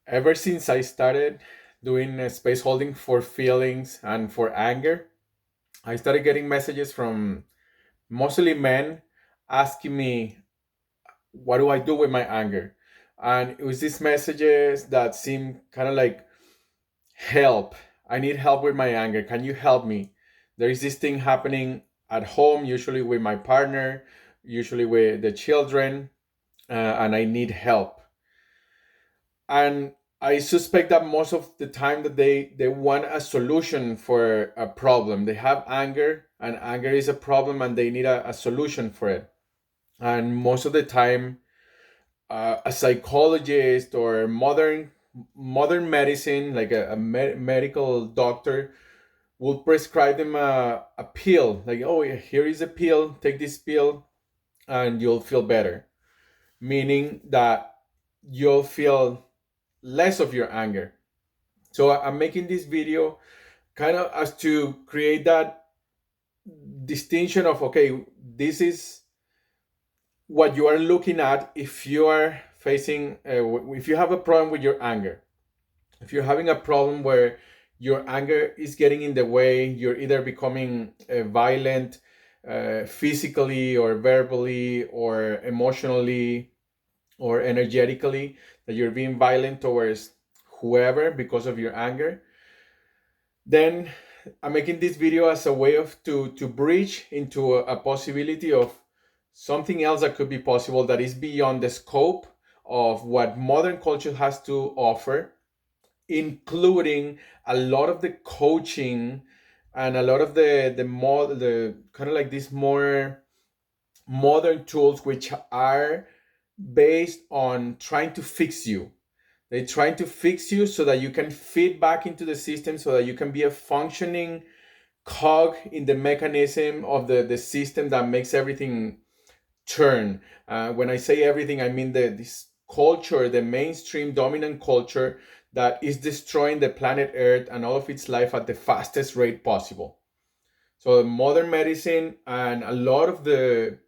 Ever since I started doing space holding for feelings and for anger, I started getting messages from mostly men asking me, what do I do with my anger? And it was these messages that seemed kind of like, help. I need help with my anger. Can you help me? There is this thing happening at home, usually with my partner, usually with the children, and I need help. And I suspect that most of the time that they want a solution for a problem. They have anger, and anger is a problem, and they need a solution for it. And most of the time, a psychologist or modern medicine, like a medical doctor, will prescribe them a pill. Like, oh, here is a pill. Take this pill, and you'll feel better. Meaning that you'll feel less of your anger. So I'm making this video kind of as to create that distinction of, okay, this is what you are looking at if you are facing, if you have a problem with your anger. If you're having a problem where your anger is getting in the way, you're either becoming violent physically or verbally or emotionally or energetically, that you're being violent towards whoever because of your anger, then I'm making this video as a way of to bridge into a possibility of something else that could be possible that is beyond the scope of what modern culture has to offer, including a lot of the coaching and a lot of the kind of like these more modern tools which are based on trying to fix you. They're trying to fix you so that you can fit back into the system, so that you can be a functioning cog in the mechanism of the system that makes everything turn. When I say everything, I mean this culture, the mainstream dominant culture that is destroying the planet Earth and all of its life at the fastest rate possible. So modern medicine and a lot of the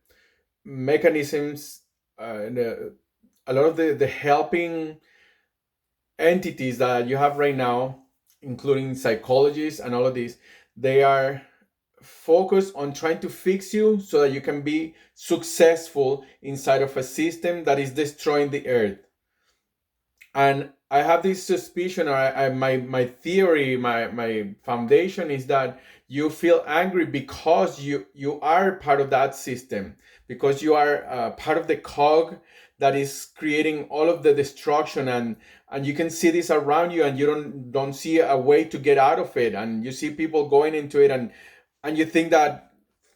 mechanisms, a lot of the helping entities that you have right now, including psychologists and all of these, they are focused on trying to fix you so that you can be successful inside of a system that is destroying the earth. And I have this suspicion, or my theory, my foundation is that you feel angry because you are part of that system, because you are part of the cog that is creating all of the destruction, and you can see this around you, and you don't see a way to get out of it, and you see people going into it, and you think that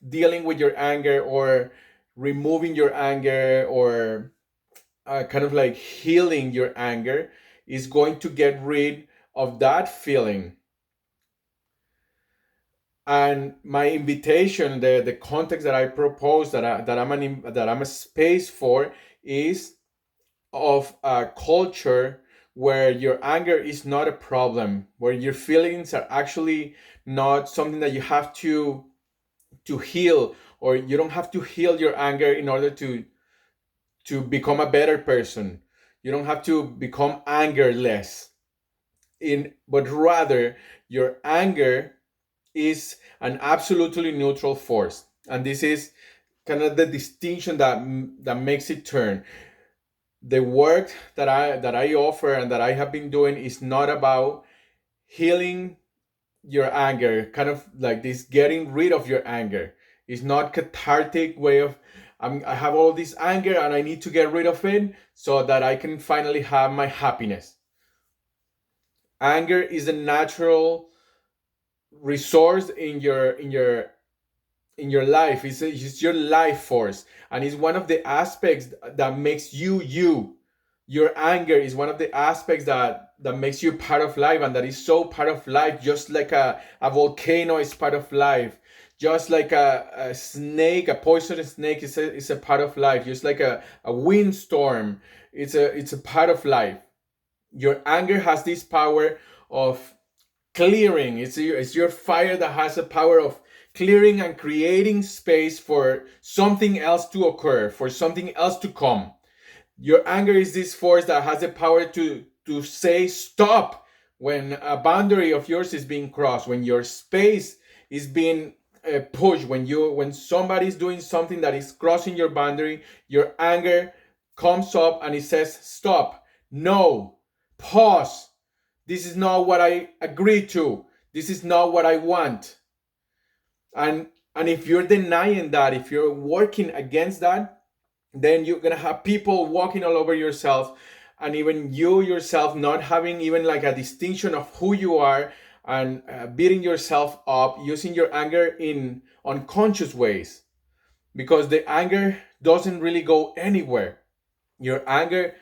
dealing with your anger or removing your anger or kind of like healing your anger is going to get rid of that feeling. And my invitation, the context that I propose, that I'm a space for, is of a culture where your anger is not a problem, where your feelings are actually not something that you have to heal, or you don't have to heal your anger in order to become a better person. You don't have to become angerless, but rather your anger is an absolutely neutral force, and this is kind of the distinction that makes it turn. The work that I offer and that I have been doing is not about healing your anger, kind of like this getting rid of your anger. It's not cathartic way of I have all this anger and I need to get rid of it so that I can finally have my happiness. Anger is a natural resource in your life. It's your life force, and it's one of the aspects that makes you you. Your anger is one of the aspects that makes you part of life, and that is so part of life, just like a volcano is part of life, just like a snake, a poisonous snake is a part of life, just like a windstorm, it's a part of life. Your anger has this power of clearing. It's your fire that has a power of clearing and creating space for something else to occur, for something else to come. Your anger is this force that has the power to to say stop when a boundary of yours is being crossed, when your space is being pushed, when somebody's doing something that is crossing your boundary. Your anger comes up and it says stop, no, pause, this is not what I agreed to, this is not what I want. And if you're denying that, if you're working against that, then you're gonna have people walking all over yourself, and even you yourself not having even like a distinction of who you are, and beating yourself up, using your anger in unconscious ways, because the anger doesn't really go anywhere. Your anger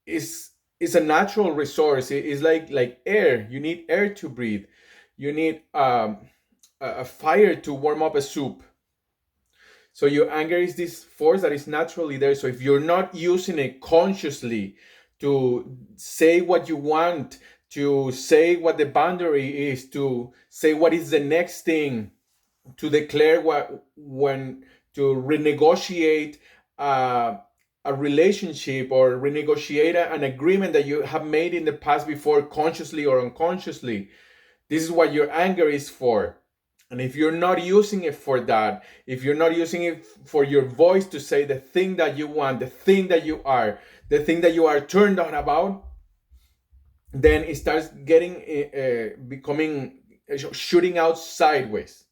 is a natural resource. It is like air. You need air to breathe. You need a fire to warm up a soup. So your anger is this force that is naturally there. So if you're not using it consciously to say what you want, to say what the boundary is, to say what is the next thing, to declare when to renegotiate uh, a relationship, or renegotiate an agreement that you have made in the past before, consciously or unconsciously. This is what your anger is for. And if you're not using it for that, if you're not using it for your voice to say the thing that you want, the thing that you are, the thing that you are turned on about, then it starts getting becoming shooting out sideways.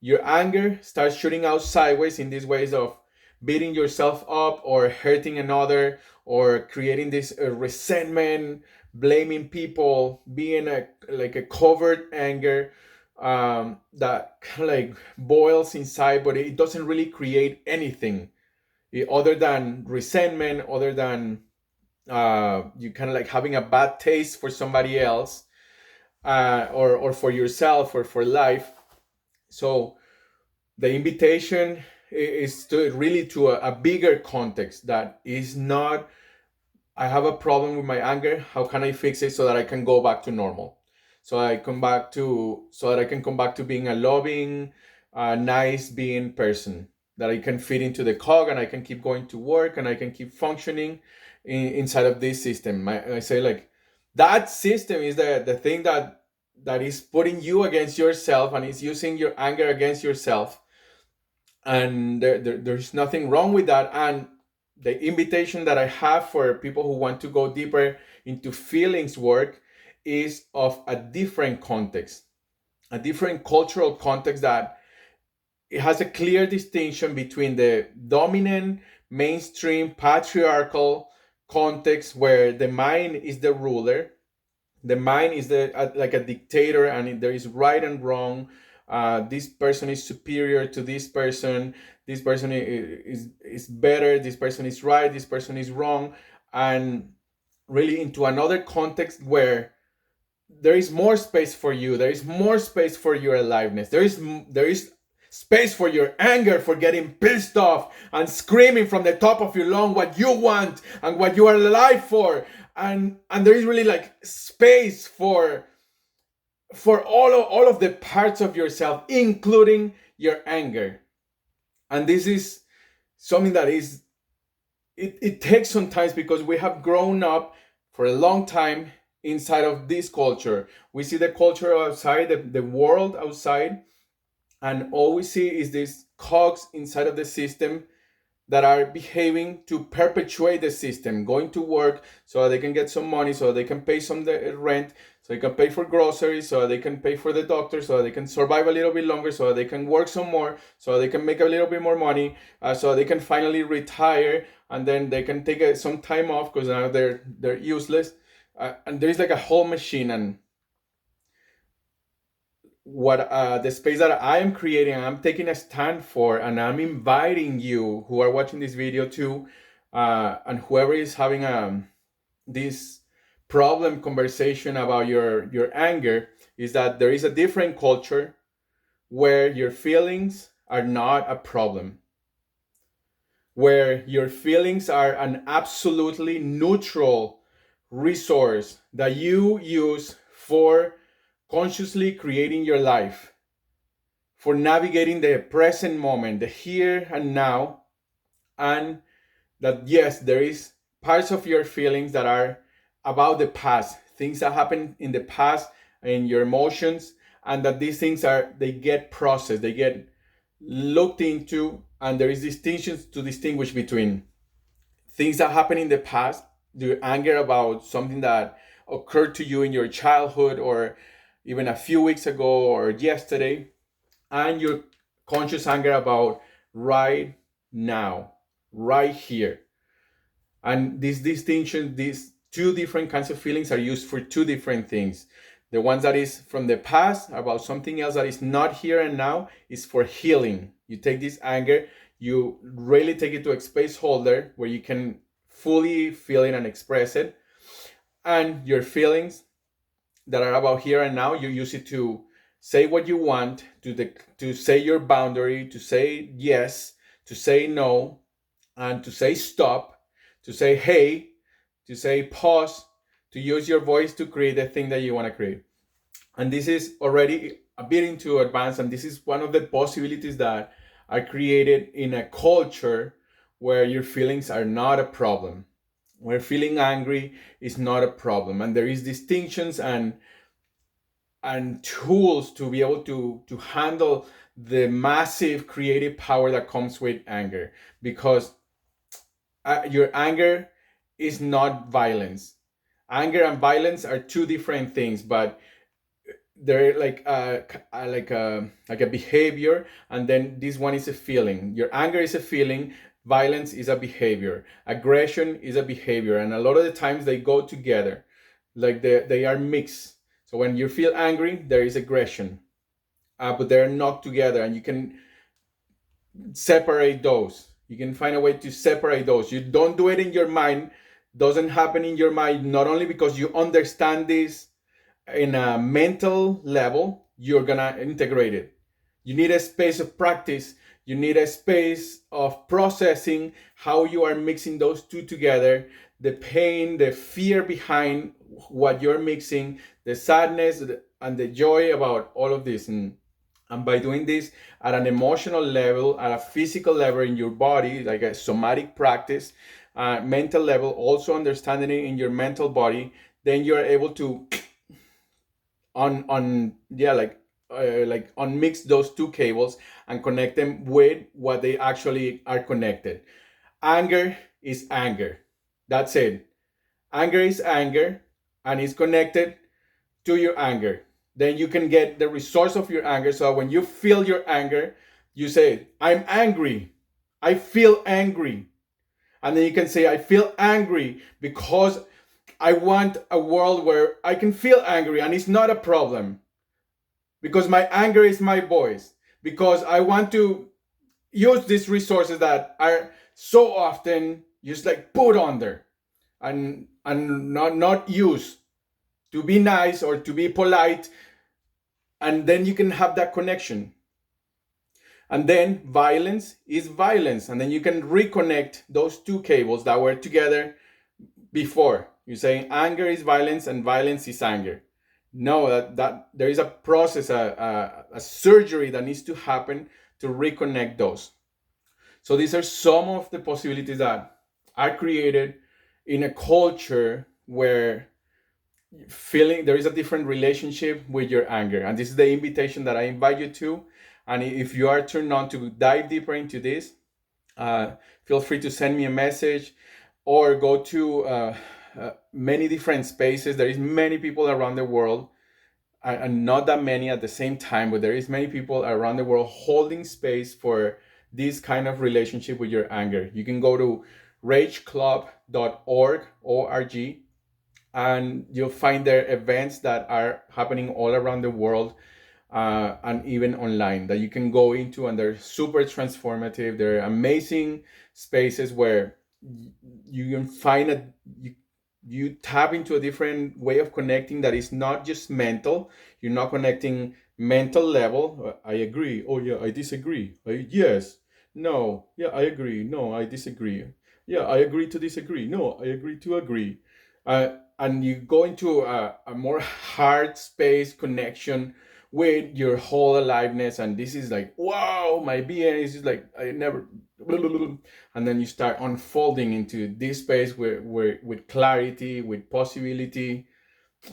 Your anger starts shooting out sideways in these ways of beating yourself up, or hurting another, or creating this resentment, blaming people, being like a covert anger that kind of like boils inside, but it doesn't really create anything other than resentment, other than you kind of like having a bad taste for somebody else, or for yourself, or for life. So the invitation is to really to a bigger context that is not, I have a problem with my anger, how can I fix it so that I can go back to normal, so that I can come back to being a loving, nice being person, that I can fit into the cog, and I can keep going to work, and I can keep functioning inside of this system. I say like that system is the thing that is putting you against yourself, and is using your anger against yourself. And there's nothing wrong with that. And the invitation that I have for people who want to go deeper into feelings work is of a different context, a different cultural context, that it has a clear distinction between the dominant, mainstream, patriarchal context where the mind is the ruler, the mind is like a dictator, and there is right and wrong. This person is superior to this person. This person is better. This person is right. This person is wrong. And really into another context where there is more space for you. There is more space for your aliveness. There is space for your anger, for getting pissed off and screaming from the top of your lung what you want and what you are alive for. And there is really like space for all of the parts of yourself, including your anger. And this is something that is it takes some time, because we have grown up for a long time inside of this culture. We see the culture outside, the world outside, and all we see is these cogs inside of the system that are behaving to perpetuate the system, going to work so they can get some money, so they can pay some rent, so they can pay for groceries, so they can pay for the doctor, so they can survive a little bit longer, so they can work some more, so they can make a little bit more money, so they can finally retire, and then they can take some time off because now they're useless. And there's like a whole machine. And what the space that I am creating, I'm taking a stand for, and I'm inviting you who are watching this video to, and whoever is having this problem conversation about your anger, is that there is a different culture where your feelings are not a problem, where your feelings are an absolutely neutral resource that you use for consciously creating your life, for navigating the present moment, the here and now. And that yes, there is parts of your feelings that are about the past, things that happened in the past, in your emotions, and that these things they get processed, they get looked into, and there is distinctions to distinguish between things that happen in the past, your anger about something that occurred to you in your childhood or even a few weeks ago or yesterday, and your conscious anger about right now, right here. And this distinction, these two different kinds of feelings are used for two different things. The ones that is from the past about something else that is not here and now is for healing. You take this anger, you really take it to a space holder where you can fully feel it and express it. And your feelings that are about here and now, you use it to say what you want, to say your boundary, to say yes, to say no, and to say stop, to say hey, to say pause, to use your voice to create the thing that you want to create. And this is already a bit into advance, and this is one of the possibilities that are created in a culture where your feelings are not a problem, where feeling angry is not a problem, and there is distinctions and tools to be able to handle the massive creative power that comes with anger, because your anger is not violence. Anger and violence are two different things, but they're like a behavior, and then this one is a feeling. Your anger is a feeling, violence is a behavior, aggression is a behavior, and a lot of the times they go together, like they are mixed. So when you feel angry, there is aggression, but they're not together, and you can separate those. You can find a way to separate those. You don't do it in your mind. Doesn't happen in your mind, not only because you understand this in a mental level, you're gonna integrate it. You need a space of practice. You need a space of processing how you are mixing those two together, the pain, the fear behind what you're mixing, the sadness and the joy about all of this. And by doing this at an emotional level, at a physical level in your body, like a somatic practice, mental level, also understanding it in your mental body, then you're able to on yeah like unmix those two cables and connect them with what they actually are connected. Anger is anger. That's it. Anger is anger, and it's connected to your anger. Then you can get the resource of your anger. So when you feel your anger, you say, I'm angry. I feel angry. And then you can say, I feel angry because I want a world where I can feel angry and it's not a problem. Because my anger is my voice. Because I want to use these resources that are so often just like put under and not used to be nice or to be polite. And then you can have that connection. And then violence is violence. And then you can reconnect those two cables that were together before. You're saying anger is violence and violence is anger. No, that there is a process, a surgery that needs to happen to reconnect those. So these are some of the possibilities that are created in a culture where feeling there is a different relationship with your anger. And this is the invitation that I invite you to. And if you are turned on to dive deeper into this, feel free to send me a message or go to many different spaces. There is many people around the world, and not that many at the same time, but there is many people around the world holding space for this kind of relationship with your anger. You can go to rageclub.org, and you'll find there events that are happening all around the world, and even online that you can go into, and they're super transformative. They're amazing spaces where you can find you tap into a different way of connecting that is not just mental. You're not connecting mental level. I agree. Oh yeah, I disagree. Yes. No. Yeah, I agree. No, I disagree. Yeah, I agree to disagree. No, I agree to agree. And you go into a more hard space connection with your whole aliveness, and this is like, wow, my being is just like, I never, and then you start unfolding into this space where with clarity, with possibility,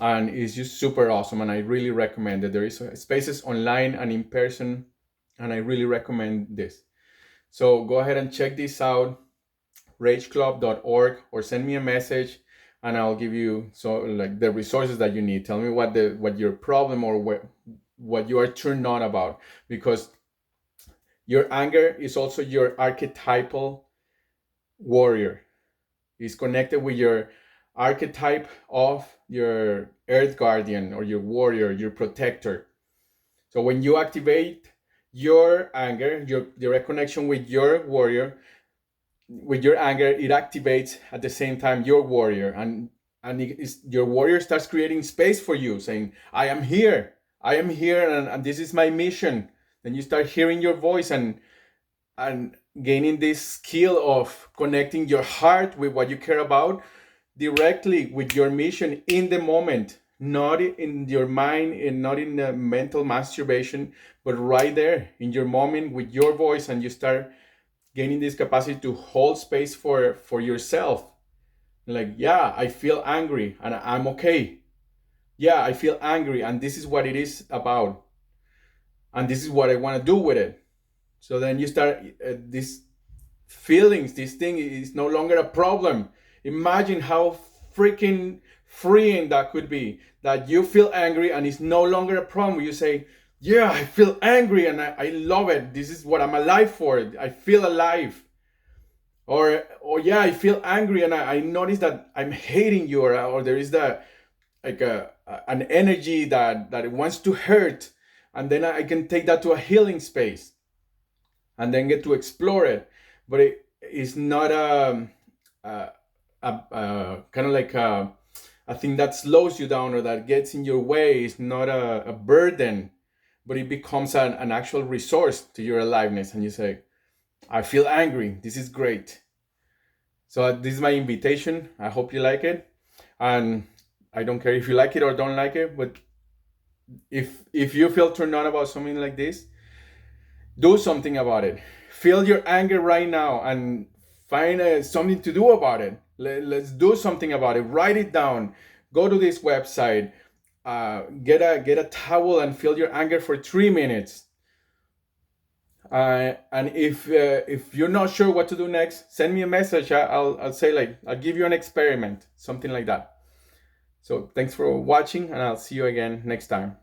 and it's just super awesome. And I really recommend it. There is spaces online and in person, and I really recommend this. So go ahead and check this out, rageclub.org, or send me a message, and I'll give you like the resources that you need. Tell me what your problem or what you are turned on about, because your anger is also your archetypal warrior. It's connected with your archetype of your earth guardian or your warrior, your protector. So when you activate your anger, your direct connection with your warrior, with your anger, it activates at the same time your warrior, and your warrior starts creating space for you, saying, I am here, and this is my mission. Then you start hearing your voice and gaining this skill of connecting your heart with what you care about directly with your mission in the moment, not in your mind and not in the mental masturbation, but right there in your moment with your voice. And you start gaining this capacity to hold space for yourself. Like, yeah, I feel angry and I'm okay. Yeah, I feel angry and this is what it is about, and this is what I want to do with it. So then you start these feelings, this thing is no longer a problem. Imagine how freaking freeing that could be, that you feel angry and it's no longer a problem. You say, yeah, I feel angry and I love it. This is what I'm alive for. I feel alive. Or yeah, I feel angry and I notice that I'm hating you, or there is an energy that it wants to hurt, and then I can take that to a healing space and then get to explore it. But it is not a kind of like a thing that slows you down or that gets in your way. It's not a burden, but it becomes an actual resource to your aliveness. And you say, I feel angry. This is great. So this is my invitation. I hope you like it. And I don't care if you like it or don't like it, but if you feel turned on about something like this, do something about it. Feel your anger right now and find something to do about it. Let's do something about it. Write it down. Go to this website. Get a towel and feel your anger for 3 minutes. And if you're not sure what to do next, send me a message. I'll say, like, I'll give you an experiment, something like that. So thanks for watching, and I'll see you again next time.